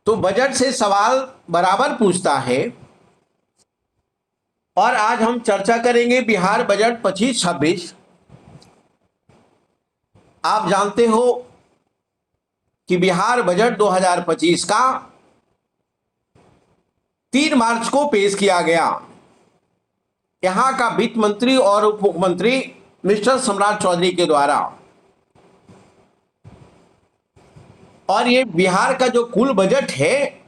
तो बजट से सवाल बराबर पूछता है और आज हम चर्चा करेंगे बिहार बजट 25-26। आप जानते हो कि बिहार बजट 2025 का 3 मार्च को पेश किया गया। यहां का वित्त मंत्री और उप मुख्यमंत्री मिस्टर सम्राट चौधरी के द्वारा, और ये बिहार का जो कुल बजट है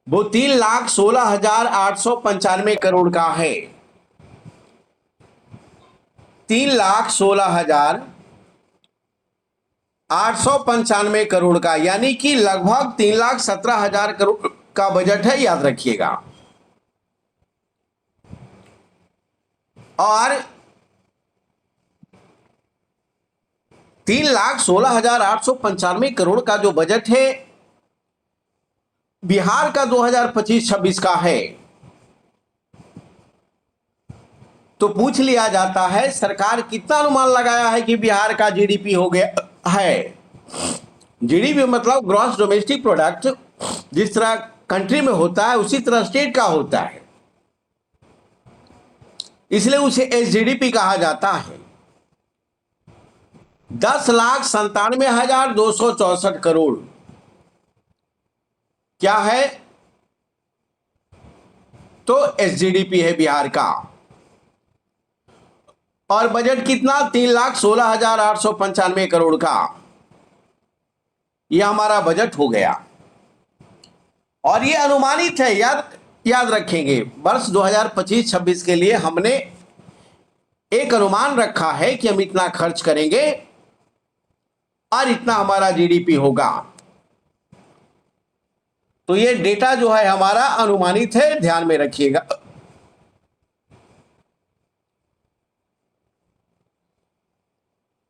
वो 3,16,895 करोड़ का है। 3,16,895 करोड़ का, यानी कि लगभग 3,17,000 करोड़ का बजट है, याद रखिएगा। और 3,16,895 करोड़ का जो बजट है बिहार का 2025-26 का है, तो पूछ लिया जाता है सरकार कितना अनुमान लगाया है कि बिहार का जीडीपी हो गया है। जीडीपी मतलब ग्रॉस डोमेस्टिक प्रोडक्ट, जिस तरह कंट्री में होता है उसी तरह स्टेट का होता है, इसलिए उसे एसजीडीपी कहा जाता है। 10,97,264 करोड़ क्या है, तो एसजीडीपी है बिहार का। और बजट कितना, 3,16,895 करोड़ का, यह हमारा बजट हो गया। और यह अनुमानित है, याद रखेंगे। वर्ष 2025-26 के लिए हमने एक अनुमान रखा है कि हम इतना खर्च करेंगे और इतना हमारा जीडीपी होगा। तो ये डेटा जो है हमारा अनुमानित है, ध्यान में रखिएगा।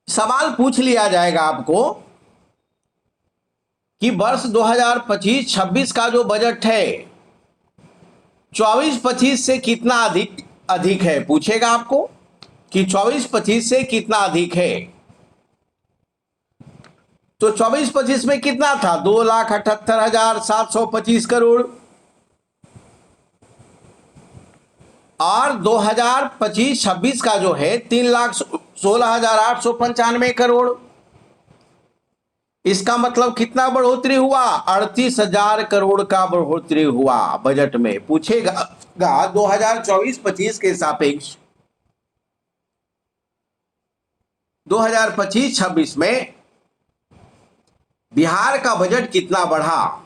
सवाल पूछ लिया जाएगा आपको कि वर्ष 2025-26 का जो बजट है 24-25 से कितना अधिक है, पूछेगा आपको कि 24-25 से कितना अधिक है। तो 24-25 में कितना था, 2,78,725 करोड़, और 2025-26 का जो है 3,16,895 करोड़। इसका मतलब कितना बढ़ोतरी हुआ, 38,000 करोड़ का बढ़ोतरी हुआ बजट में। पूछेगा 2024-25 के सापेक्ष 2025-26 में बिहार का बजट कितना बढ़ा,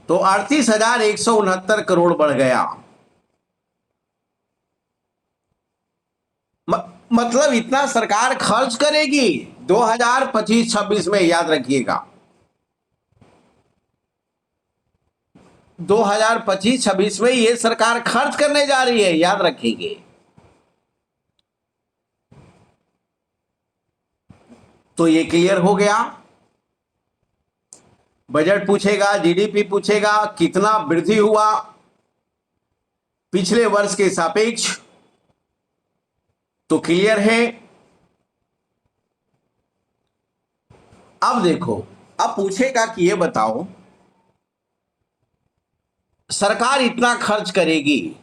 तो 38,169 करोड़ बढ़ गया। मतलब इतना सरकार खर्च करेगी 2025-26 में, याद रखिएगा। 2025-26 में ये सरकार खर्च करने जा रही है, याद रखेंगे। तो ये क्लियर हो गया। बजट पूछेगा, जीडीपी पूछेगा, कितना वृद्धि हुआ पिछले वर्ष के सापेक्ष, तो क्लियर है। अब देखो, अब पूछेगा कि ये बताओ सरकार इतना खर्च करेगी,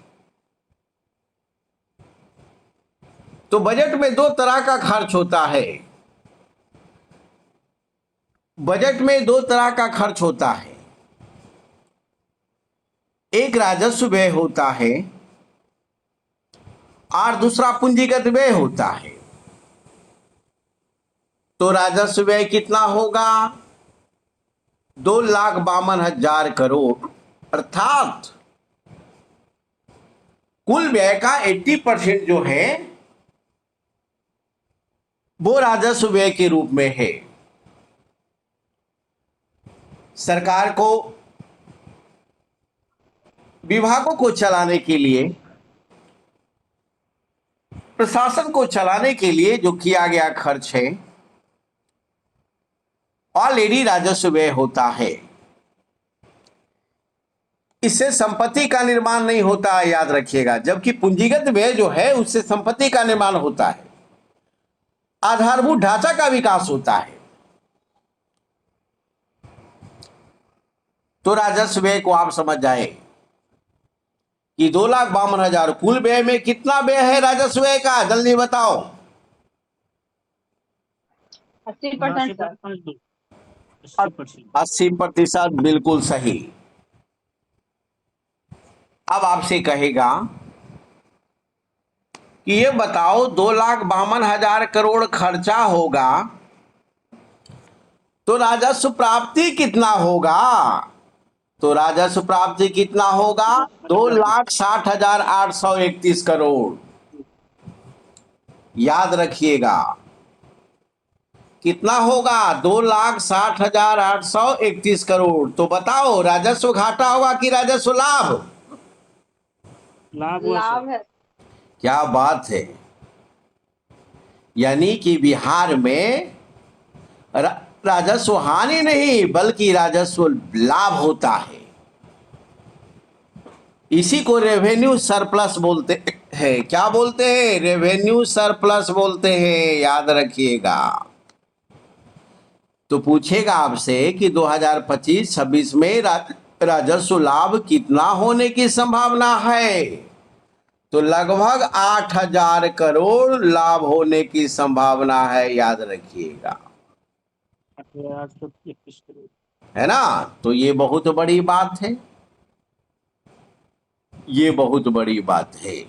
तो बजट में 2 तरह का खर्च होता है। बजट में 2 तरह का खर्च होता है, एक राजस्व व्यय होता है और दूसरा पूंजीगत व्यय होता है। तो राजस्व व्यय कितना होगा, 2,52,000 करोड़, अर्थात कुल व्यय का 80% जो है वो राजस्व व्यय के रूप में है। सरकार को विभागों को चलाने के लिए, प्रशासन को चलाने के लिए जो किया गया खर्च है ऑलरेडी राजस्व व्यय होता है। इससे संपत्ति का निर्माण नहीं होता है, याद रखिएगा। जबकि पूंजीगत व्यय जो है उससे संपत्ति का निर्माण होता है, आधारभूत ढांचा का विकास होता है। तो राजस्व व्यय को आप समझ जाए कि 2,52,000 कुल व्यय में कितना व्यय है राजस्व व्यय का, जल्दी बताओ। 80% सर। 80%, बिल्कुल सही। अब आपसे कहेगा कि ये बताओ 2,52,000 करोड़ खर्चा होगा तो राजस्व प्राप्ति कितना होगा। तो राजस्व प्राप्ति कितना होगा, 2,60,831 करोड़। याद रखिएगा कितना होगा, 2,60,831 करोड़। तो बताओ राजस्व घाटा होगा कि राजस्व लाभ। लाभ है। क्या बात है, यानी कि बिहार में राजस्व हानि नहीं बल्कि राजस्व लाभ होता है। इसी को रेवेन्यू सरप्लस बोलते हैं। क्या बोलते हैं, रेवेन्यू सरप्लस बोलते हैं, याद रखिएगा। तो पूछेगा आपसे कि 2025-26 में राजस्व लाभ कितना होने की संभावना है। तो लगभग 8,000 करोड़ लाभ होने की संभावना है, याद रखिएगा, है ना। तो ये बहुत बड़ी बात है, ये बहुत बड़ी बात है।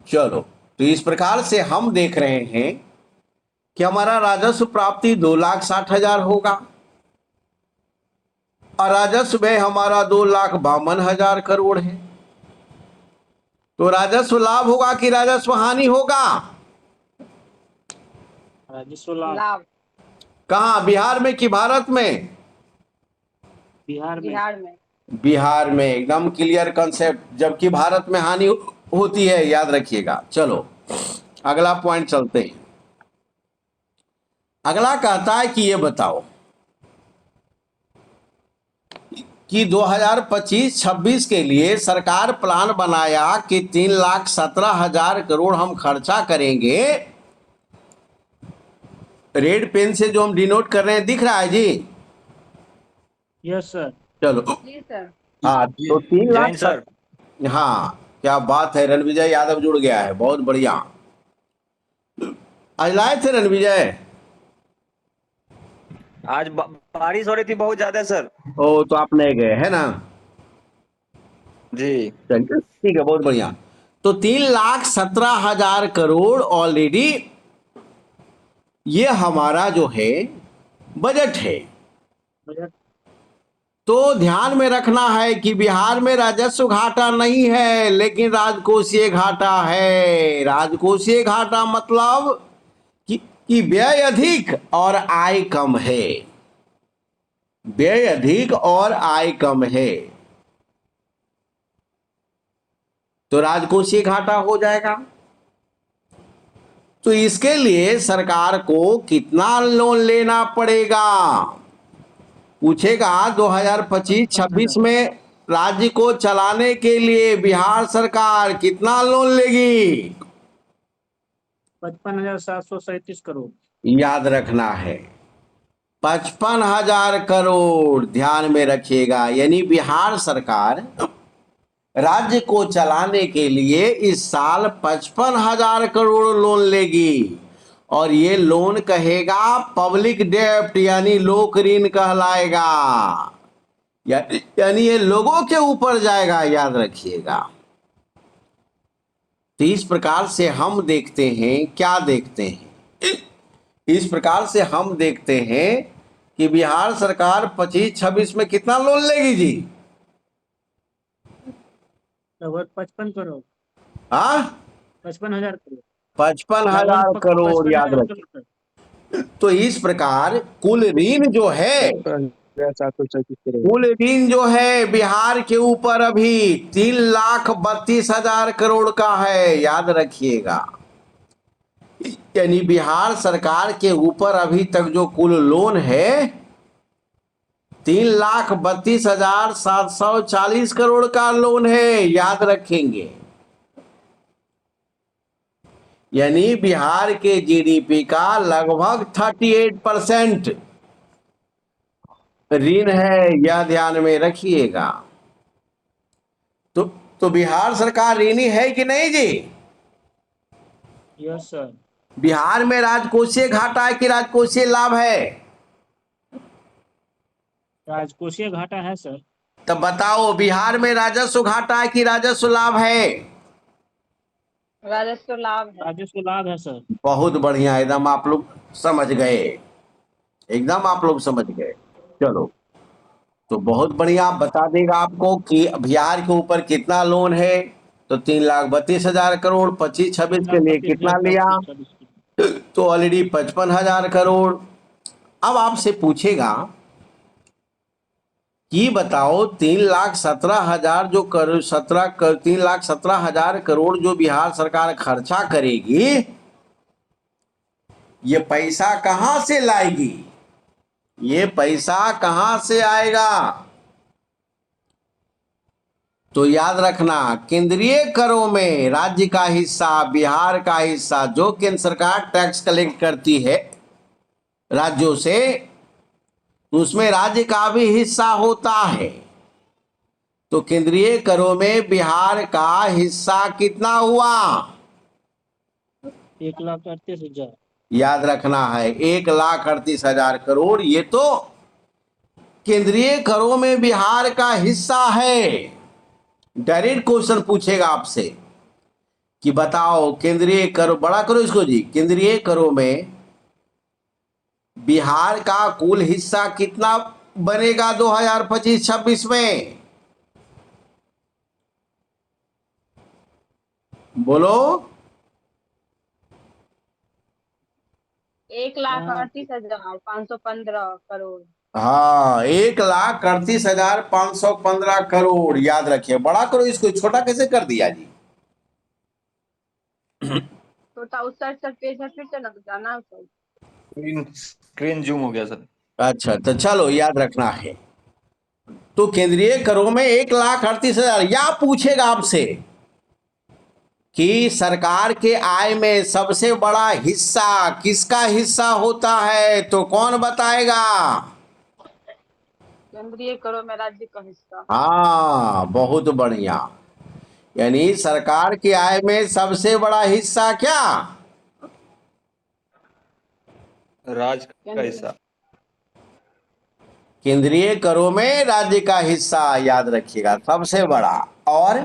चलो, तो इस प्रकार से हम देख रहे हैं कि हमारा राजस्व प्राप्ति 2,60,000 होगा और राजस्व व्यय हमारा 2,52,000 करोड़ है। तो राजस्व लाभ होगा कि राजस्व हानि होगा, राजस्व लाभ। कहाँ, बिहार में कि भारत में। बिहार में। बिहार में, एकदम क्लियर कंसेप्ट, जबकि भारत में हानि होती है, याद रखिएगा। चलो अगला पॉइंट चलते हैं। अगला कहता है कि ये बताओ कि 2025-26 के लिए सरकार प्लान बनाया कि 3,17,000 करोड़ हम खर्चा करेंगे। रेड पेन से जो हम डिनोट कर रहे हैं दिख रहा है जी। Yes sir. चलो जी सर। हाँ, तो 3,00,000 सर। हाँ, क्या बात है, रणविजय यादव जुड़ गया है, बहुत बढ़िया। आज लाए थे रणविजय। आज बारिश हो रही थी बहुत ज्यादा सर। ओ, तो आप नहीं गए है ना। जी चलिए ठीक है, बहुत बढ़िया। तो 3,17,000 करोड़ ऑलरेडी ये हमारा जो है बजट है। तो ध्यान में रखना है कि बिहार में राजस्व घाटा नहीं है लेकिन राजकोषीय घाटा है। राजकोषीय घाटा मतलब कि व्यय अधिक और आय कम है, व्यय अधिक और आय कम है, तो राजकोषीय घाटा हो जाएगा। तो इसके लिए सरकार को कितना लोन लेना पड़ेगा, पूछेगा। 2025-26 में राज्य को चलाने के लिए बिहार सरकार कितना लोन लेगी, 55,737 करोड़। याद रखना है 55,000 करोड़, ध्यान में रखिएगा। यानी बिहार सरकार राज्य को चलाने के लिए इस साल 55,000 करोड़ लोन लेगी और ये लोन कहेगा पब्लिक डेप्ट, यानी लोक ऋण कहलाएगा, यानी ये लोगों के ऊपर जाएगा, याद रखिएगा। तो इस प्रकार से हम देखते हैं, क्या देखते हैं, इस प्रकार से हम देखते हैं कि बिहार सरकार 25-26 में कितना लोन लेगी जी, लगभग 55 करोड़। हाँ, 55,000 करोड़। 55,000 करोड़, याद रखिए। तो इस प्रकार कुल ऋण जो है, कुल ऋण जो है बिहार के ऊपर अभी 3,32,000 करोड़ का है, याद रखिएगा। यानी बिहार सरकार के ऊपर अभी तक जो कुल लोन है 3,32,740 करोड़ का लोन है, याद रखेंगे। यानी बिहार के जीडीपी का लगभग 38% ऋण है, यह ध्यान में रखिएगा। तो तो बिहार सरकार ऋणी है कि नहीं जी? Yes sir. बिहार में राजकोषीय घाटा है कि राजकोषीय लाभ है? राजकोषीय घाटा है सर। तब बताओ, बिहार में राजस्व घाटा है कि राजस्व लाभ है? राजस्व लाभ है। राजस्व लाभ है सर। बहुत बढ़िया, एकदम आप लोग समझ गए, एकदम आप लोग समझ गए। चलो, तो बहुत बढ़िया बता देगा आपको कि बिहार के ऊपर कितना लोन है। तो 3,32,000 करोड़, 25-26 के लिए कितना लिया? 3,32,000 तो ऑलरेडी 55,000 करोड़। अब आपसे पूछेगा कि बताओ 3,17,000 जो कर 3,17,000 करोड़ जो बिहार सरकार खर्चा करेगी, ये पैसा कहां से लाएगी? ये पैसा कहां से आएगा? तो याद रखना, केंद्रीय करों में राज्य का हिस्सा, बिहार का हिस्सा, जो केंद्र सरकार टैक्स कलेक्ट करती है राज्यों से, तो उसमें राज्य का भी हिस्सा होता है। तो केंद्रीय करों में बिहार का हिस्सा कितना हुआ? 1,38,000। याद रखना है, 1,38,000 करोड़। ये तो केंद्रीय करों में बिहार का हिस्सा है। डायरेक्ट क्वेश्चन पूछेगा आपसे कि बताओ केंद्रीय करो, बड़ा करो इसको जी, केंद्रीय करों में बिहार का कुल हिस्सा कितना बनेगा 2025-26 में? बोलो। 1,38,515 करोड़। हाँ, 1,38,515 करोड़। याद रखिए, बड़ा करो इसको, छोटा कैसे कर दिया जी? छोटा उस साइड सर, पेज है फिर से लग जाना सर। स्क्रीन जूम हो गया सर। अच्छा, तो चलो याद रखना है। तो केंद्रीय करों में 1,38,000, या पूछेगा आपसे कि सरकार के आय में सबसे बड़ा हिस्सा किसका हिस्सा होता है, तो कौन बताएगा? केंद्रीय करों में राज्य का हिस्सा। हाँ, बहुत बढ़िया। यानी सरकार की आय में सबसे बड़ा हिस्सा क्या? राज का हिस्सा। केंद्रीय करों में राज्य का हिस्सा, याद रखिएगा, सबसे बड़ा। और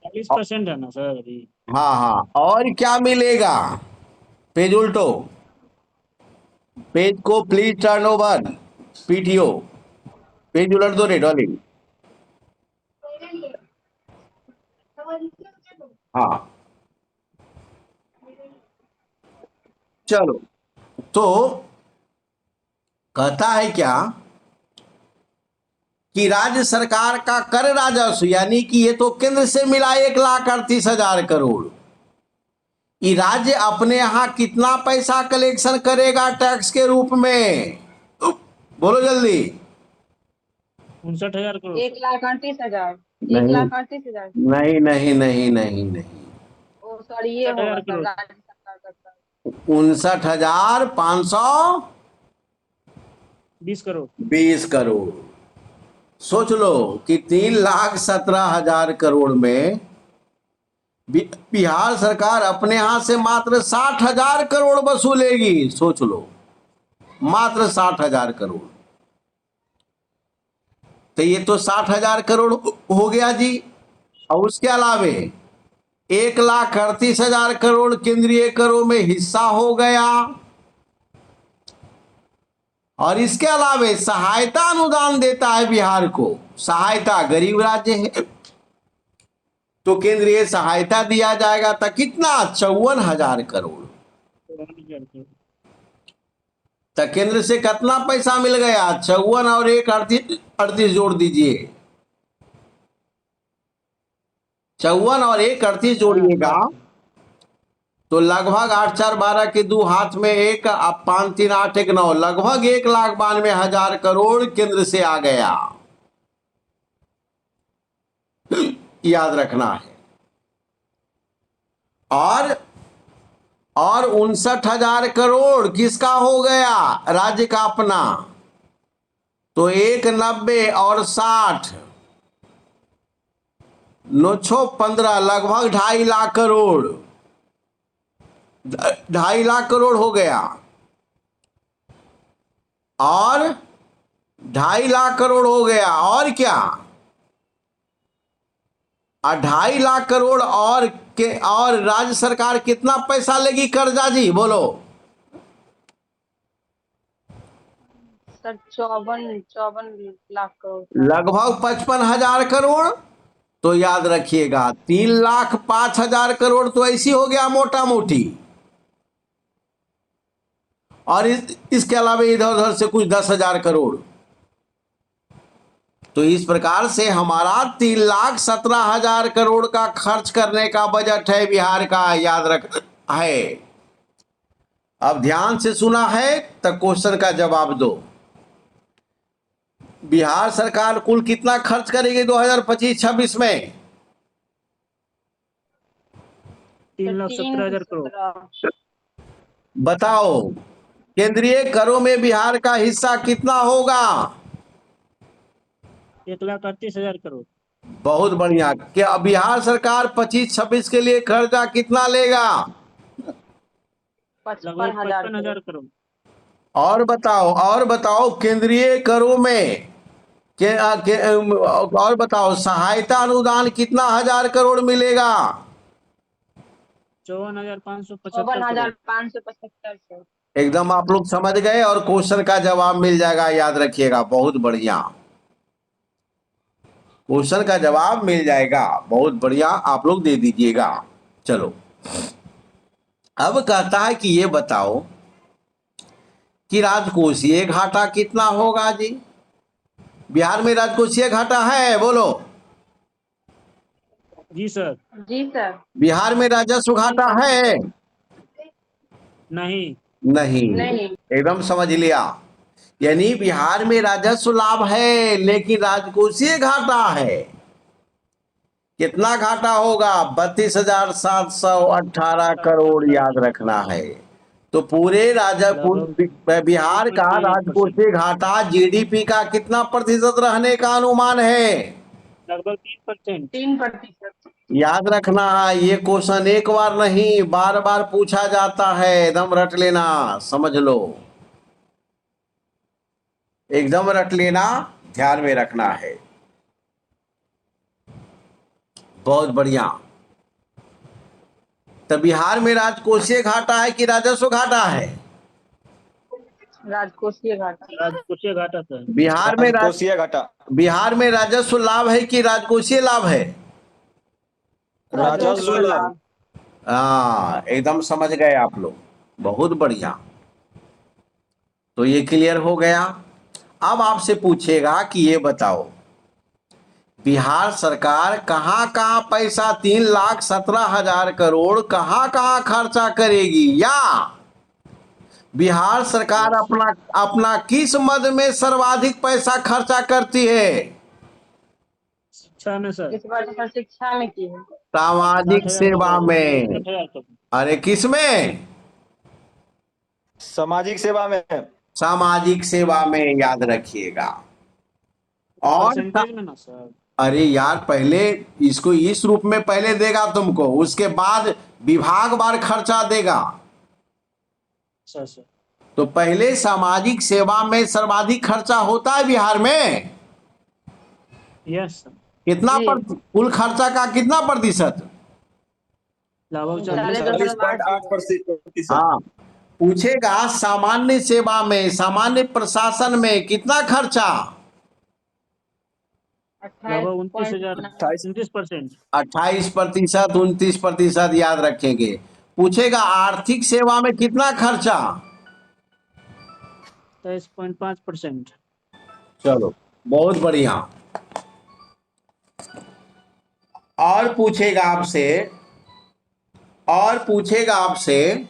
40% है ना सर अभी। हाँ हाँ, और क्या मिलेगा? पेज उल्टो, पेज को please turn over, PTO, page उलट दो रे डॉली। हाँ, चलो, तो कहता है क्या कि राज्य सरकार का कर राजस्व, यानी कि ये तो केंद्र से मिला 1,38,000 करोड़, ये राज्य अपने यहां कितना पैसा कलेक्शन करेगा टैक्स के रूप में? बोलो जल्दी। 59,000 करोड़। 1,38,000। नहीं 1,38,000। नहीं नहीं नहीं नहीं नहीं, ओ सर, ये 59,000 होगा सर करोड़। राज्य सरकार का सर। 59,520 20 करोड़। सोच लो कि 3,17,000 करोड़ में बिहार सरकार अपने यहां से मात्र 60,000 करोड़ वसूलेगी। सोच लो, मात्र 60,000 करोड़। तो ये तो 60,000 करोड़ हो गया जी। और उसके अलावे 1,38,000 करोड़ केंद्रीय करों में हिस्सा हो गया। और इसके अलावे सहायता अनुदान देता है बिहार को, सहायता, गरीब राज्य है तो केंद्रीय सहायता दिया जाएगा। तो कितना? 54,000 करोड़। 54,000 करोड़। तो केंद्र से कितना पैसा मिल गया? 54 और 1 38 जोड़ दीजिए, 54 और 1 38 जोड़िएगा तो लगभग 8 4 12 के 2 हाथ में 1, अब 5 3 8 1 9, लगभग 1,92,000 करोड़ केंद्र से आ गया। याद रखना है। और 59,000 करोड़ किसका हो गया? राज्य का अपना। तो 190 और 60 915 लगभग 2.5 लाख करोड़, 2.5 लाख करोड़ हो गया। और 2.5 लाख करोड़ हो गया और क्या, 2.5 लाख करोड़ और राज्य सरकार कितना पैसा लेगी कर्जा जी बोलो? सर 54 लाख करोड़। लगभग 55,000 करोड़। तो याद रखिएगा 3,05,000 करोड़ तो ऐसी हो गया मोटा मोटी। और इसके अलावा इधर उधर से कुछ 10,000 करोड़। तो इस प्रकार से हमारा 3,17,000 करोड़ का खर्च करने का बजट है बिहार का, याद रख है। अब ध्यान से सुना है तो क्वेश्चन का जवाब दो। बिहार सरकार कुल कितना खर्च करेगी 2025-26 में? 3,17,000 करोड़। बताओ केंद्रीय करों में बिहार का हिस्सा कितना होगा? 1,38,000 करोड़। बहुत बढ़िया। क्या बिहार सरकार 25-26 के लिए कर्जा कितना लेगा? लगभग 55,000 करोड़। और बताओ केंद्रीय करों में और बताओ सहायता अनुदान कितना 1,000 करोड़ मिलेगा? 54,575 करोड़। 54,575। एकदम आप लोग समझ गए और क्वेश्चन का जवाब मिल जाएगा, याद रखिएगा। बहुत बढ़िया, क्वेश्चन का जवाब मिल जाएगा। बहुत बढ़िया, आप लोग दे दीजिएगा। चलो अब कहता है कि ये बताओ कि राजकोषीय घाटा कितना होगा जी? बिहार में राजकोषीय घाटा है बोलो? जी सर। जी सर। बिहार में राजस्व घाटा है? नहीं। नहीं। एकदम समझ लिया। यानी बिहार में राजस्व लाभ है लेकिन राजकोषीय घाटा है। कितना घाटा होगा? 32,718 करोड़, याद रखना है। तो पूरे बिहार का राजकोषीय घाटा जीडीपी का कितना प्रतिशत रहने का अनुमान है? लगभग 3%। 3%। याद रखना है, ये क्वेश्चन एक बार नहीं बार बार पूछा जाता है। एकदम रट लेना, समझ लो, एकदम रट लेना, ध्यान में रखना है। बहुत बढ़िया। तो बिहार में राजकोषीय घाटा है कि राजस्व घाटा है? राजकोषीय घाटा। राजकोषीय घाटा सर। राजकोषीय घाटा। बिहार में राजस्व लाभ है कि राजकोषीय लाभ है? राजस्व लाभ। हाँ, एकदम समझ गए आप लोग। बहुत बढ़िया। तो ये क्लियर हो गया। अब आपसे पूछेगा कि ये बताओ बिहार सरकार कहाँ कहाँ पैसा 3,17,000 करोड़ कहाँ कहाँ खर्चा करेगी, या बिहार सरकार अपना किस मद में सर्वाधिक पैसा खर्चा करती है? शिक्षा में सर। इस बार सर शिक्षा में की है। सामाजिक सेवा में। अरे किस में? सामाजिक सेवा में। सामाजिक सेवा में, याद रखिएगा। और परसेंटेज में ना सर। अरे यार, पहले इसको इस रूप में पहले देगा तुमको, उसके बाद विभाग वार खर्चा देगा। सर तो पहले सामाजिक सेवा में सर्वाधिक खर्चा होता है बिहार में। Yes sir. कितना कुल खर्चा का कितना प्रतिशत? लगभग 40.8%। हाँ, पूछेगा सामान्य सेवा में, सामान्य प्रशासन में कितना खर्चा? 29%। 28%, 29%, याद रखेंगे। पूछेगा आर्थिक सेवा में कितना खर्चा? 23.5%। चलो बहुत बढ़िया। और पूछेगा आपसे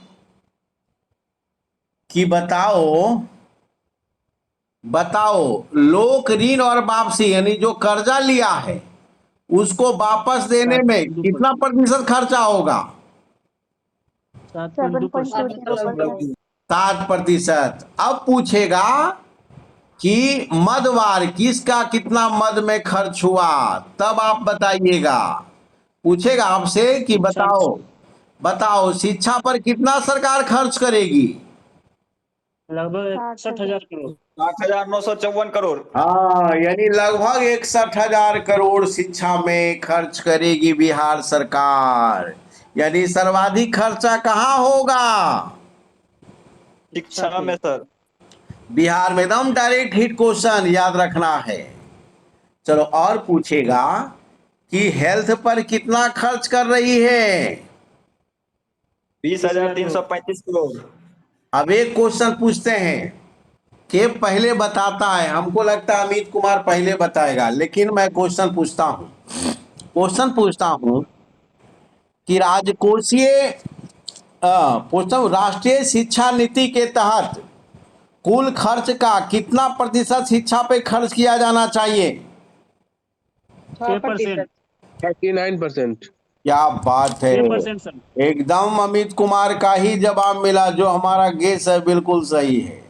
कि बताओ लोक ऋण और वापसी, यानी जो कर्जा लिया है उसको वापस देने में कितना प्रतिशत खर्चा होगा? 7.2%। 7%। अब पूछेगा कि मदवार किसका कितना मद में खर्च हुआ, तब आप बताइएगा। पूछेगा आपसे कि बताओ बताओ शिक्षा पर कितना सरकार खर्च करेगी। लगभग 61,000 करोड़। 8,954 करोड़। हाँ, यानी लगभग 61,000 करोड़ शिक्षा में खर्च करेगी बिहार सरकार। यानी सर्वाधिक खर्चा कहाँ होगा? शिक्षा में सर। बिहार में। एकदम डायरेक्ट हिट क्वेश्चन याद रखना है। चलो और पूछेगा कि हेल्थ पर कितना खर्च कर रही है। 20,335 करोड़। अब एक क्वेश्चन पूछते हैं कि पहले बताता है, हमको लगता है अमित कुमार पहले बताएगा, लेकिन मैं क्वेश्चन पूछता हूं कि पूछता हूं राष्ट्रीय शिक्षा नीति के तहत कुल खर्च का कितना प्रतिशत शिक्षा पे खर्च किया जाना चाहिए? 6%। 39%। क्या बात है, 6% सर। एकदम अमित कुमार का ही जवाब मिला, जो हमारा गेस है बिल्कुल सही है,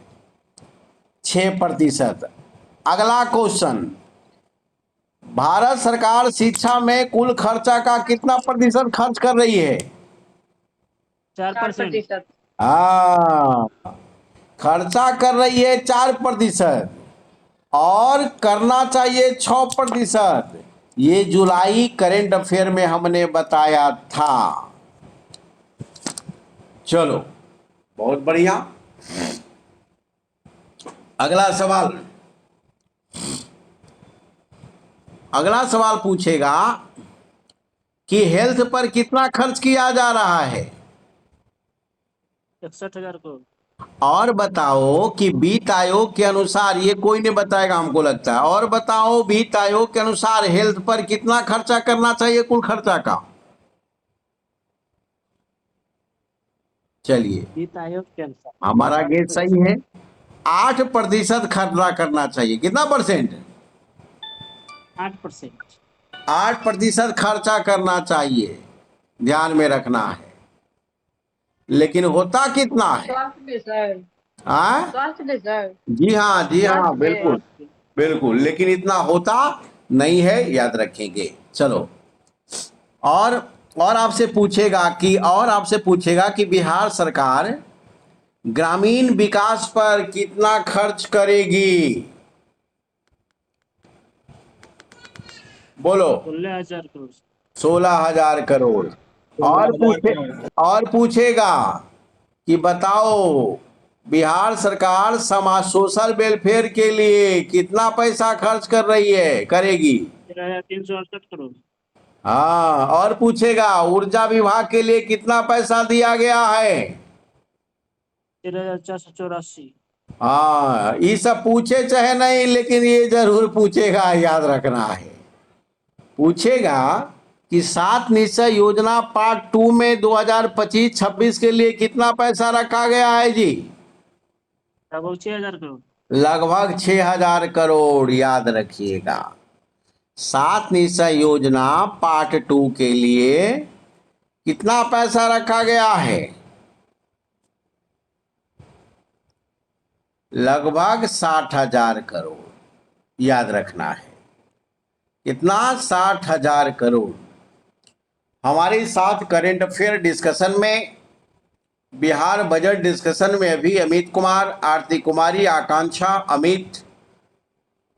6%। अगला क्वेश्चन, भारत सरकार शिक्षा में कुल खर्चा का कितना प्रतिशत खर्च कर रही है? 4%। हाँ, खर्चा कर रही है 4% और करना चाहिए 6%। ये जुलाई करंट अफेयर में हमने बताया था। चलो बहुत बढ़िया। अगला सवाल पूछेगा कि हेल्थ पर कितना खर्च किया जा रहा है? 61,000 करोड़। और बताओ कि वित्त आयोग के अनुसार, ये कोई नहीं बताएगा हमको लगता है, और बताओ वित्त आयोग के अनुसार हेल्थ पर कितना खर्चा करना चाहिए कुल खर्चा का? चलिए, वित्त आयोग के अनुसार हमारा गेस सही है, 8% खर्चा करना चाहिए। कितना परसेंट? 8%। 8% खर्चा करना चाहिए, ध्यान में रखना है। लेकिन होता कितना है? हाँ जी हाँ बिल्कुल बिल्कुल, लेकिन इतना होता नहीं है, याद रखेंगे। चलो और आपसे पूछेगा कि बिहार सरकार ग्रामीण विकास पर कितना खर्च करेगी? बोलो। 16,000 करोड़। 16,000 करोड़। और पूछेगा कि बताओ बिहार सरकार समाज सोशल वेलफेयर के लिए कितना पैसा खर्च करेगी? 1368 करोड़। हाँ, और पूछेगा ऊर्जा विभाग के लिए कितना पैसा दिया गया है? 13,484। हाँ, ये सब पूछे चाहे नहीं, लेकिन ये जरूर पूछेगा, याद रखना है। पूछेगा कि 7 निश्चय योजना पार्ट 2 में 2025-26 के लिए कितना पैसा रखा गया है जी? लगभग 6,000 करोड़। लगभग 6,000 करोड़, याद रखिएगा। 7 निश्चय योजना पार्ट 2 के लिए कितना पैसा रखा गया है? लगभग 60,000 करोड़, याद रखना है। कितना? 60,000 करोड़। हमारे साथ करंट अफेयर डिस्कशन में, बिहार बजट डिस्कशन में अभी अमित कुमार, आरती कुमारी, आकांक्षा, अमित,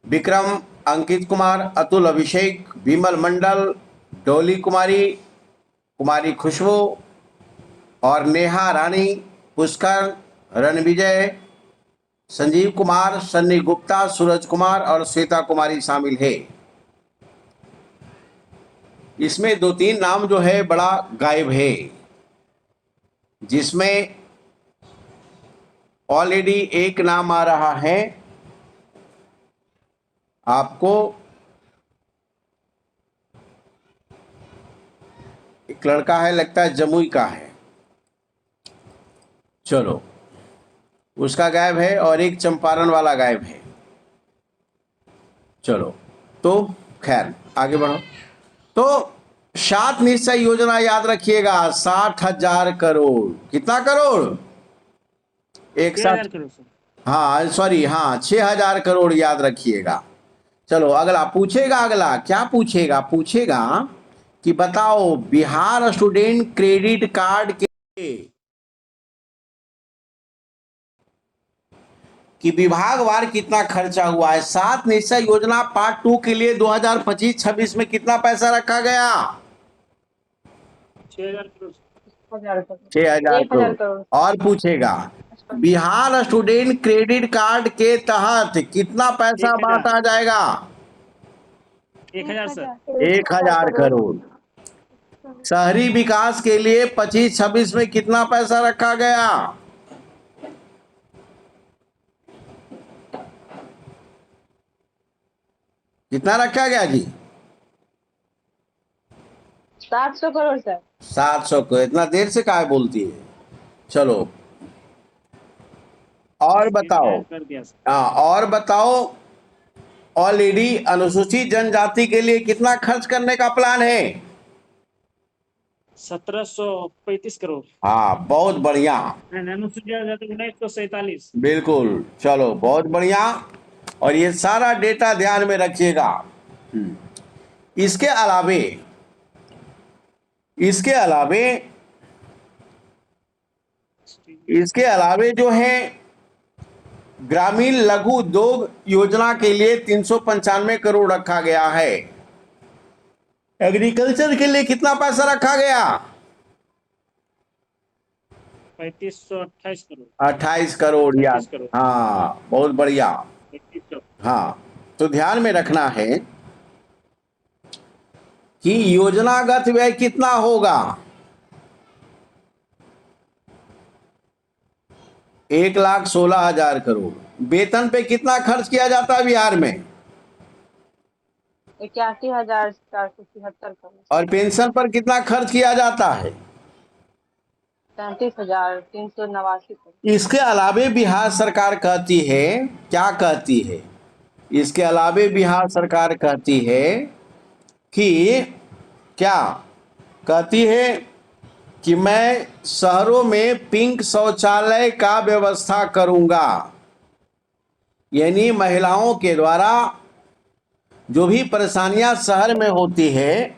विक्रम, अंकित कुमार, अतुल, अभिषेक, विमल मंडल, डोली कुमारी, कुमारी खुशबू और नेहा रानी, पुष्कर, रणविजय, संजीव कुमार, सन्नी गुप्ता, सूरज कुमार और श्वेता कुमारी शामिल है। इसमें 2-3 नाम जो है बड़ा गायब है, जिसमें ऑलरेडी एक नाम आ रहा है आपको, एक लड़का है, लगता है जमुई का है, चलो उसका गायब है, और एक चंपारण वाला गायब है। चलो तो खैर आगे बढ़ो। तो 7 निश्चय योजना याद रखिएगा, 60,000 करोड़। कितना करोड़? 6,000 करोड़ सर। हाँ सॉरी, हाँ 6,000 करोड़ याद रखिएगा। चलो अगला पूछेगा, अगला क्या पूछेगा, पूछेगा कि बताओ बिहार स्टूडेंट क्रेडिट कार्ड के कि विभागवार कितना खर्चा हुआ है। 7 निश्चय योजना पार्ट 2 के लिए 2025-26 में कितना पैसा रखा गया? 6,000 करोड़। 1,000 करोड़। 6,000 1,000 करोड़। करोड़। और पूछेगा बिहार स्टूडेंट क्रेडिट कार्ड के तहत कितना पैसा 1,000 बांटा जाएगा? 1,000 सर। 1,000 करोड़। शहरी विकास के लिए 25-26 में कितना पैसा रखा गया? कितना रखा गया जी? 700 करोड़ सर। 700 को इतना देर से काहे बोलती है? चलो और बताओ। ऐड कर दिया सर। हाँ और बताओ ऑलरेडी अनुसूचित जनजाति के लिए कितना खर्च करने का प्लान है? 1,735 करोड़। हाँ बहुत बढ़िया, अनुसूचित जाति 1,947। बिल्कुल। चलो बहुत बढ़िया, और ये सारा डेटा ध्यान में रखिएगा। इसके अलावे इसके अलावे जो है ग्रामीण लघु उद्योग योजना के लिए 395 करोड़ रखा गया है। एग्रीकल्चर के लिए कितना पैसा रखा गया? 3,528 करोड़। 28 करोड़ याद। 35 करोड़। हाँ बहुत बढ़िया। 35 हाँ तो ध्यान में रखना है कि योजनागत व्यय कितना होगा। 1,16,000 करोड़। वेतन पे कितना खर्च किया जाता है बिहार में? 81,473 करोड़। और पेंशन पर कितना खर्च किया जाता है? 37,389 करोड़। इसके अलावे बिहार सरकार कहती है, क्या कहती है? इसके अलावे बिहार सरकार कहती है कि क्या कहती है कि मैं शहरों में पिंक शौचालय का व्यवस्था करूंगा, यानी महिलाओं के द्वारा जो भी परेशानियां शहर में होती है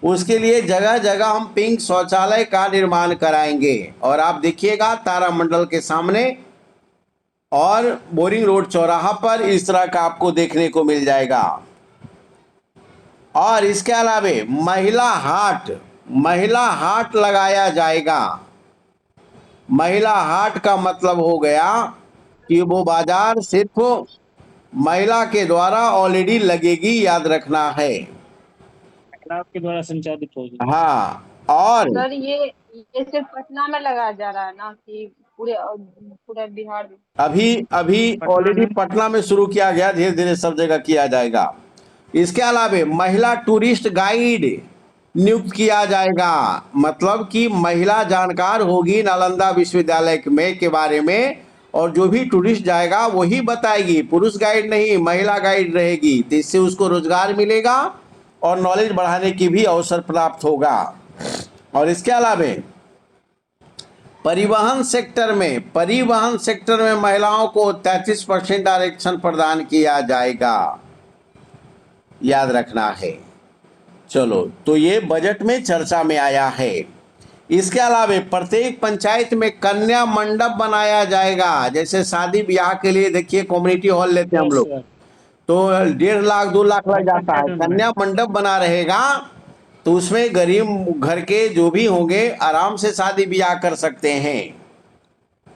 उसके लिए जगह जगह हम पिंक शौचालय का निर्माण कराएंगे। और आप देखिएगा तारामंडल के सामने और बोरिंग रोड चौराहा पर इस तरह का आपको देखने को मिल जाएगा। और इसके अलावे महिला हाट लगाया जाएगा। महिला हाट का मतलब हो गया कि वो बाजार सिर्फ महिला के द्वारा ऑलरेडी लगेगी, याद रखना है। आपके द्वारा संचालित होगी। हाँ और सर ये सिर्फ पटना में लगाया जा रहा है ना कि पूरे बिहार में? अभी ऑलरेडी पटना में शुरू किया गया, धीरे धीरे सब जगह किया जाएगा। इसके अलावे महिला टूरिस्ट गाइड नियुक्त किया जाएगा, मतलब कि महिला जानकार होगी नालंदा विश्वविद्यालय में के बारे में, और जो भी टूरिस्ट जाएगा वही बताएगी, पुरुष गाइड नहीं, महिला गाइड रहेगी। तो इससे उसको रोजगार मिलेगा और नॉलेज बढ़ाने की भी अवसर प्राप्त होगा। और इसके अलावे परिवहन सेक्टर में महिलाओं को 33% आरक्षण प्रदान किया जाएगा, याद रखना है। चलो तो ये बजट में चर्चा में आया है। इसके अलावे प्रत्येक पंचायत में कन्या मंडप बनाया जाएगा। जैसे शादी ब्याह के लिए देखिए कम्युनिटी हॉल लेते हैं हम लोग, तो 1.5 लाख 2 लाख लग जाता है। कन्या मंडप बना रहेगा तो उसमें गरीब घर के जो भी होंगे आराम से शादी ब्याह कर सकते हैं।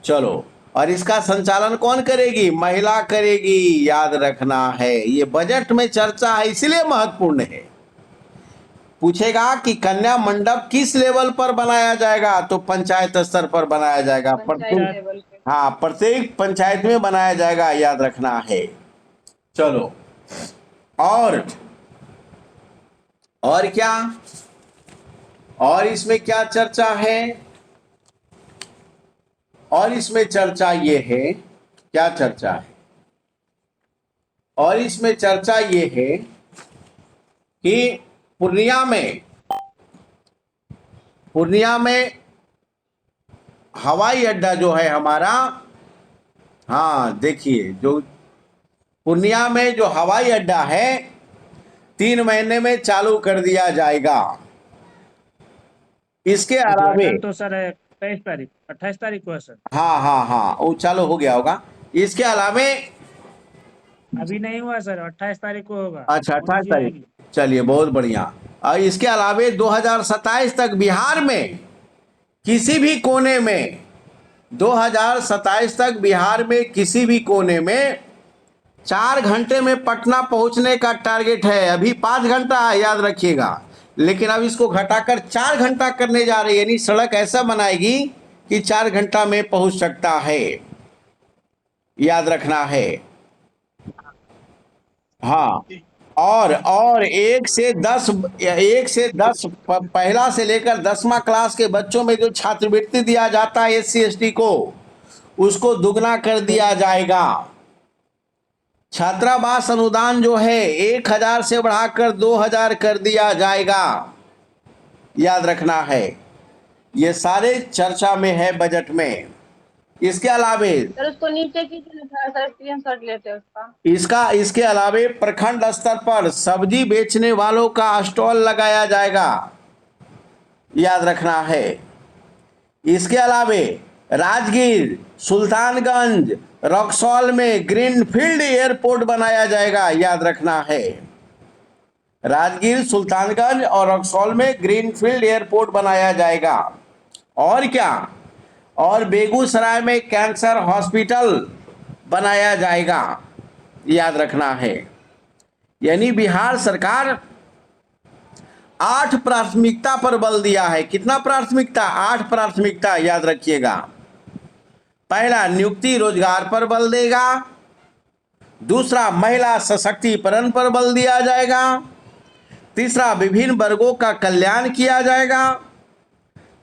चलो और इसका संचालन कौन करेगी? महिला करेगी, याद रखना है। ये बजट में चर्चा है इसलिए महत्वपूर्ण है। पूछेगा कि कन्या मंडप किस लेवल पर बनाया जाएगा, तो पंचायत स्तर पर बनाया जाएगा। पंचायत लेवल पे। हाँ प्रत्येक पंचायत में बनाया जाएगा, याद रखना है। चलो और क्या, और इसमें क्या चर्चा है? और इसमें चर्चा ये है, क्या चर्चा है? और इसमें चर्चा ये है कि पूर्णिया में हवाई अड्डा जो है हमारा हाँ देखिए, जो पूर्णिया में जो हवाई अड्डा है 3 महीने में चालू कर दिया जाएगा। इसके अलावे उद्घाटन तो सर है 23 तारीख 28 तारीख को है सर। हाँ हाँ हाँ, वो चालू हो गया होगा। इसके अलावे अभी नहीं हुआ सर, 28 तारीख को होगा। अच्छा, 28 पूंजी तारीख, आएगी। चलिए बहुत बढ़िया। और इसके अलावे 2027 तक बिहार में किसी भी कोने में 2027 तक बिहार में किसी भी कोने में 4 घंटे में पटना पहुंचने का टारगेट है। अभी 5 घंटा है, याद रखिएगा, लेकिन अब इसको घटाकर 4 घंटा करने जा रही है। यानी सड़क ऐसा बनाएगी कि 4 घंटा में पहुंच सकता है, याद रखना है। हाँ, और 1 से 10 पहला से लेकर 10वां क्लास के बच्चों में जो छात्रवृत्ति दिया जाता है SC ST को, उसको दुगना कर दिया जाएगा। छात्रावास अनुदान जो है 1000 से बढ़ाकर 2000 कर दिया जाएगा, याद रखना है। ये सारे चर्चा में है बजट में। इसके अलावे सर उसको नीचे कीजिए ना सर, स्क्रीनशॉट लेते हैं उसका। इसके अलावे प्रखंड स्तर पर सब्जी बेचने वालों का स्टॉल लगाया जाएगा, याद रखना है। इसके अलावे राजगीर, सुल्तानगंज, रक्सौल में ग्रीनफील्ड एयरपोर्ट बनाया जाएगा, याद रखना है। राजगीर, सुल्तानगंज और रक्सौल में ग्रीनफील्ड एयरपोर्ट बनाया जाएगा। और क्या, और बेगूसराय में कैंसर हॉस्पिटल बनाया जाएगा, याद रखना है। यानी बिहार सरकार 8 प्राथमिकता पर बल दिया है। कितना प्राथमिकता? 8 प्राथमिकता, याद रखिएगा। पहला, नियुक्ति रोजगार पर बल देगा। दूसरा, महिला सशक्तिकरण पर बल दिया जाएगा। तीसरा, विभिन्न वर्गों का कल्याण किया जाएगा।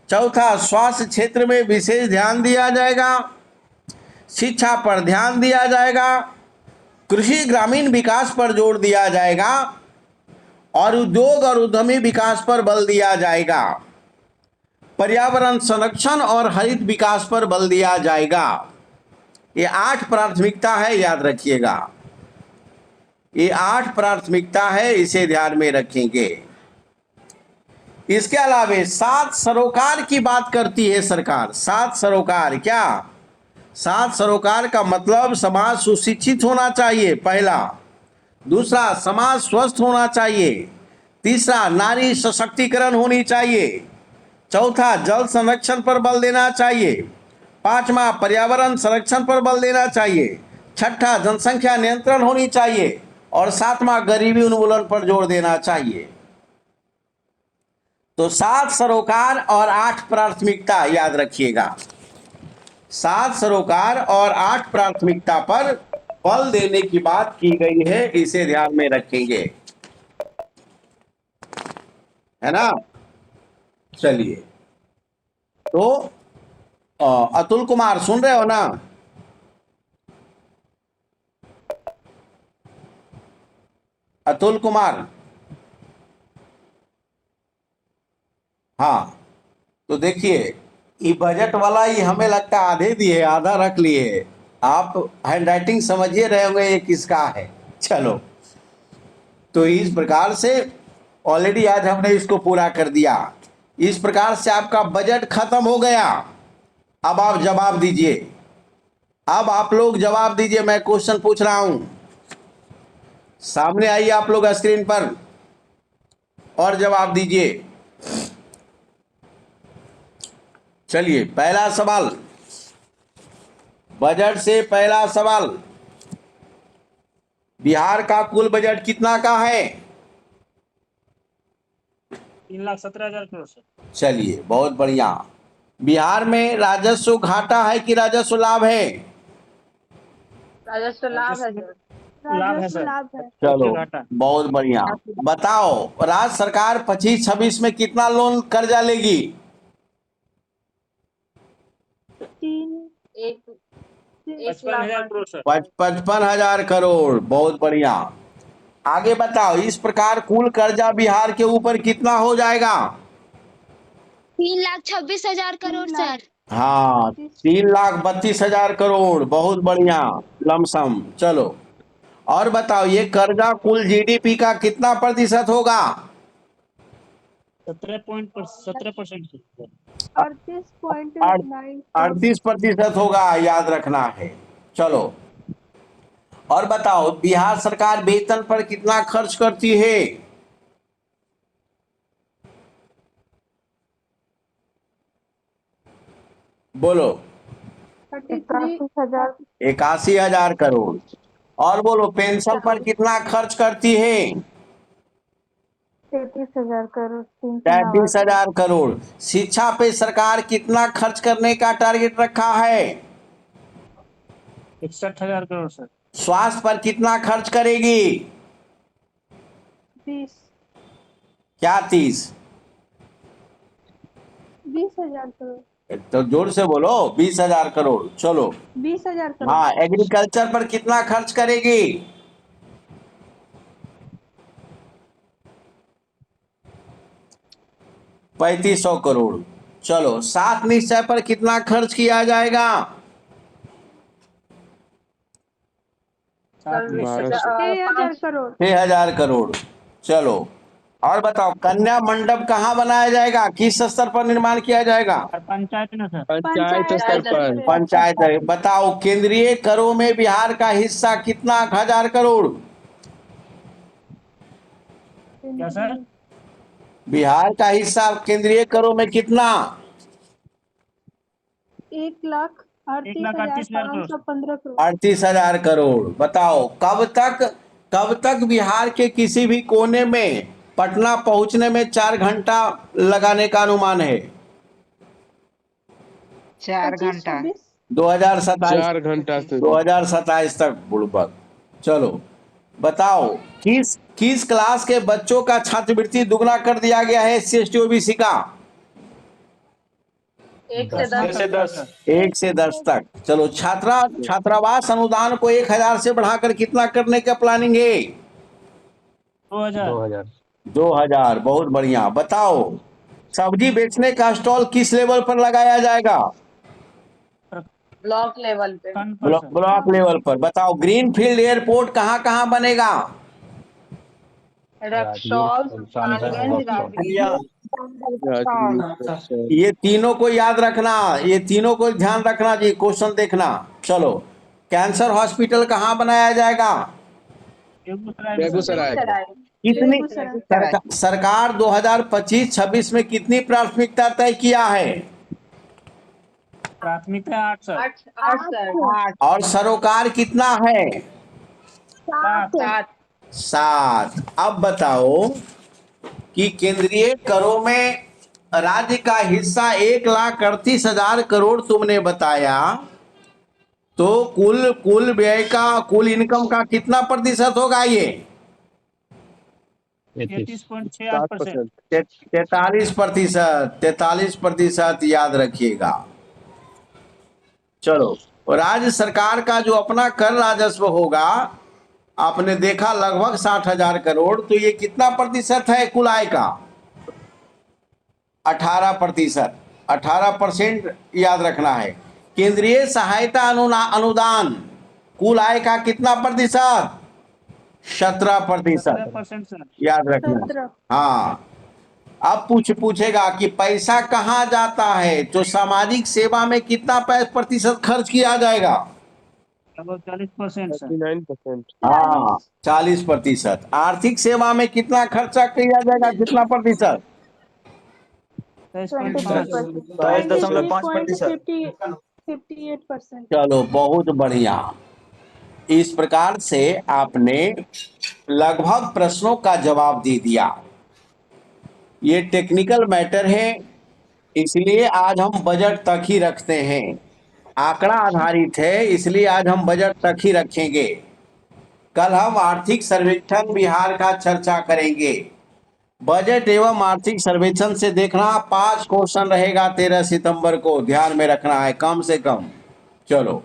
चौथा, स्वास्थ्य क्षेत्र में विशेष ध्यान दिया जाएगा। शिक्षा पर ध्यान दिया जाएगा। कृषि ग्रामीण विकास पर जोर दिया जाएगा और उद्योग और उद्यमी विकास पर बल दिया जाएगा। पर्यावरण संरक्षण और हरित विकास पर बल दिया जाएगा। ये 8 प्राथमिकता है, याद रखिएगा। ये 8 प्राथमिकता है, इसे ध्यान में रखेंगे। इसके अलावे 7 सरोकार की बात करती है सरकार। 7 सरोकार, क्या 7 सरोकार का मतलब समाज सुशिक्षित होना चाहिए, पहला। दूसरा, समाज स्वस्थ होना चाहिए। तीसरा, नारी सशक्तिकरण होनी चाहिए। चौथा, जल संरक्षण पर बल देना चाहिए। पांचवा, पर्यावरण संरक्षण पर बल देना चाहिए। छठा, जनसंख्या नियंत्रण होनी चाहिए। और सातवां, गरीबी उन्मूलन पर जोर देना चाहिए। तो 7 सरोकार और 8 प्राथमिकता, याद रखिएगा। 7 सरोकार और 8 प्राथमिकता पर बल देने की बात की गई है, इसे ध्यान में रखेंगे, है ना। चलिए, तो अतुल कुमार सुन रहे हो ना? अतुल कुमार, हाँ, तो देखिए, ये बजट वाला ही हमें लगता है आधे दिए, आधा रख लिए। आप हैंडराइटिंग समझिए रहे होंगे ये किसका है। चलो, तो इस प्रकार से ऑलरेडी आज हमने इसको पूरा कर दिया। इस प्रकार से आपका बजट खत्म हो गया। अब आप जवाब दीजिए। अब आप लोग जवाब दीजिए, मैं क्वेश्चन पूछ रहा हूं। सामने आइए आप लोग स्क्रीन पर और जवाब दीजिए। चलिए, पहला सवाल, बजट से पहला सवाल, बिहार का कुल बजट कितना का है? 3,17,000 करोड़ सर। चलिए, बहुत बढ़िया। बिहार में राजस्व घाटा है कि राजस्व लाभ है? राजस्व लाभ है सर। लाभ है सर। चलो, घाटा। बहुत बढ़िया। बताओ, राज्य सरकार 25-26 में कितना लोन कर्जा लेगी? एक 55,000 करोड़ सर। 55,000 करोड़, बहुत बढ़िया। आगे बताओ, इस प्रकार कुल कर्जा बिहार के ऊपर कितना हो जाएगा? 3,26,000 करोड़ सर। हाँ, 3,32,000 करोड़, बहुत बढ़िया लमसम। चलो और बताओ, ये कर्जा कुल जीडीपी का कितना प्रतिशत होगा? 17%। 38.9। 38% होगा, याद रखना है। चलो और बताओ, बिहार सरकार वेतन पर कितना खर्च करती है? बोलो। 81,000। 81,000 करोड़। और बोलो, पेंशन पर कितना खर्च करती है? 33,000 करोड़। 33,000 करोड़। शिक्षा पे सरकार कितना खर्च करने का टारगेट रखा है? 61,000 करोड़ सर। स्वास्थ्य पर कितना खर्च करेगी? 20। क्या 30? 20,000 करोड़। तो जोर से बोलो, 20,000 करोड़। चलो 20,000 करोड़। हाँ, एग्रीकल्चर पर कितना खर्च करेगी? 3,500 करोड़। चलो, 7 निश्चय पर कितना खर्च किया जाएगा? 6,000 करोड़। 6,000 करोड़। चलो और बताओ, कन्या मंडप कहाँ बनाया जाएगा, किस स्तर पर निर्माण किया जाएगा? पंचायत में सर। पंचायत स्तर पर। पंचायत है। बताओ, केंद्रीय करों में बिहार का हिस्सा कितना हजार करोड़? क्या सर? बिहार का हिस्सा केंद्रीय करों में कितना? 1,38,515 करोड़। 38,000 करोड़। बताओ, कब तक बिहार के किसी भी कोने में पटना पहुंचने में 4 घंटा लगाने का अनुमान है? 4 घंटा। 2027। 4 घंटा से 2027 तक बुड़बक। चलो बताओ, किस क्लास के बच्चों का छात्रवृत्ति दुगना कर दिया गया है SC ST OBC का? 1 से 1 से 10। 1 से 10 तक। चलो, छात्रावास अनुदान को 1,000 से बढ़ाकर कितना करने का प्लानिंग है? 2,000। 2,000। बहुत बढ़िया। बताओ, सब्जी बेचने का स्टॉल किस लेवल पर लगाया जाएगा? ब्लॉक लेवल पे। ब्लॉक लेवल पर। बताओ, ग्रीन फील्ड एयरपोर्ट कहाँ बनेगा? रक्सौल, सुल्तानगंज, राजगीर। ये तीनों को याद रखना, ये तीनों को ध्यान रखना जी, क्वेश्चन देखना। चलो, कैंसर हॉस्पिटल कहाँ बनाया जाएगा? बेगूसराय। कितनी सरकार 2025-26 में कितनी प्राथमिकता तय किया है? प्राथमिकता 8 सर। 8। और सरोकार कितना है? 7। 7। अब बताओ कि केंद्रीय करों में राज्य का हिस्सा 1,38,000 करोड़ तुमने बताया, तो कुल व्यय का, कुल इनकम का कितना प्रतिशत होगा ये? 33.68%। 43%। 43% याद रखिएगा। चलो, राज्य सरकार का जो अपना कर राजस्व होगा, आपने देखा लगभग 60,000 करोड़, तो ये कितना प्रतिशत है कुल आय का? 18%। 18% याद रखना है। केंद्रीय सहायता अनुदान कुल आय का कितना प्रतिशत? 17% 17% याद रखना। हाँ, अब पूछेगा कि पैसा कहाँ जाता है, तो सामाजिक सेवा में कितना प्रतिशत खर्च किया जाएगा? लगभग 40% सर। 39%। हाँ, 40%। आर्थिक सेवा में कितना खर्चा किया जाएगा, कितना प्रतिशत? 23.5%। 58%। चलो, बहुत बढ़िया। इस प्रकार से आपने लगभग प्रश्नों का जवाब दे दिया। ये टेक्निकल मैटर है, इसलिए आज हम बजट तक ही रखते हैं। आंकड़ा आधारित है, इसलिए आज हम बजट तक ही रखेंगे। कल हम आर्थिक सर्वेक्षण बिहार का चर्चा करेंगे। बजट एवं आर्थिक सर्वेक्षण से देखना, 5 क्वेश्चन रहेगा 13 सितंबर को, ध्यान में रखना है कम से कम। चलो,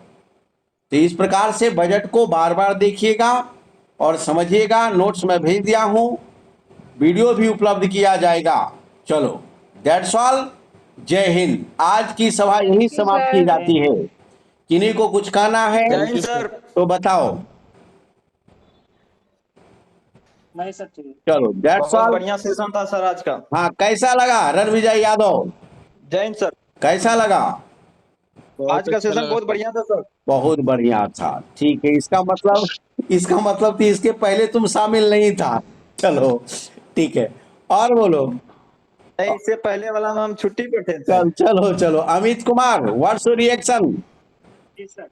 तो इस प्रकार से बजट को बार बार देखिएगा और समझिएगा। नोट्स में भेज दिया हूं, वीडियो भी उपलब्ध किया जाएगा। चलो, दैट्स ऑल। जय हिंद। आज की सभा यही समाप्त की जाती है। किन्हीं को कुछ कहना है जय हिंद सर। तो बताओ। नहीं सर ठीक है। चलो दैट्स बहुत ऑल। बढ़िया सेशन था सर आज का। हाँ, कैसा लगा रणविजय यादव? जय हिंद सर। कैसा लगा? आज का सेशन बहुत बढ़िया था सर। बहुत बढ़िया था। ठीक है, इसका मतलब कि इसके पहले तुम शामिल नहीं था। चलो ठीक है, और बोलो। नहीं, इससे पहले वाला में हम छुट्टी पे थे सर। चलो Amit Kumar, what's your reaction? जी सर,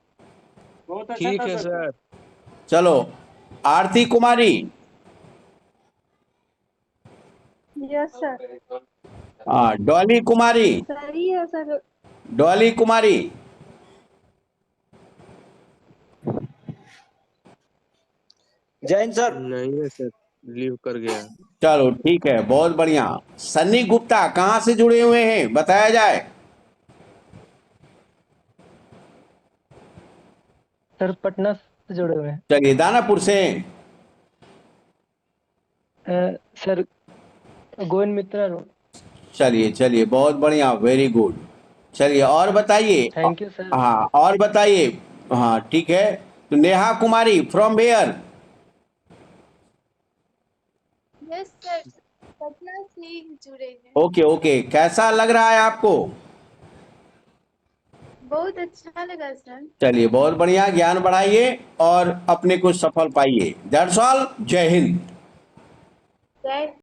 बहुत अच्छा ठीक था है सर। सर। चलो आरती कुमारी। Yes sir. हाँ, डॉली कुमारी। सही है सर। डॉली कुमारी। जय हिंद सर। नहीं है सर, लीव कर गया। चलो ठीक है, बहुत बढ़िया। सन्नी गुप्ता कहाँ से जुड़े हुए हैं, बताया जाए। सर पटना से जुड़े हुए हैं। चलिए, दानापुर से। Sir Govind Mitra road. चलिए बहुत बढ़िया, वेरी गुड। चलिए और बताइए। Thank you sir. हाँ और बताइए। हाँ ठीक है, तो Neha Kumari from where? Yes sir, Patna से ही जुड़े हैं। ओके, कैसा लग रहा है आपको? बहुत अच्छा लगा सर। चलिए बहुत बढ़िया, ज्ञान बढ़ाइए और अपने को सफल पाइए। That's all. जय हिंद। जय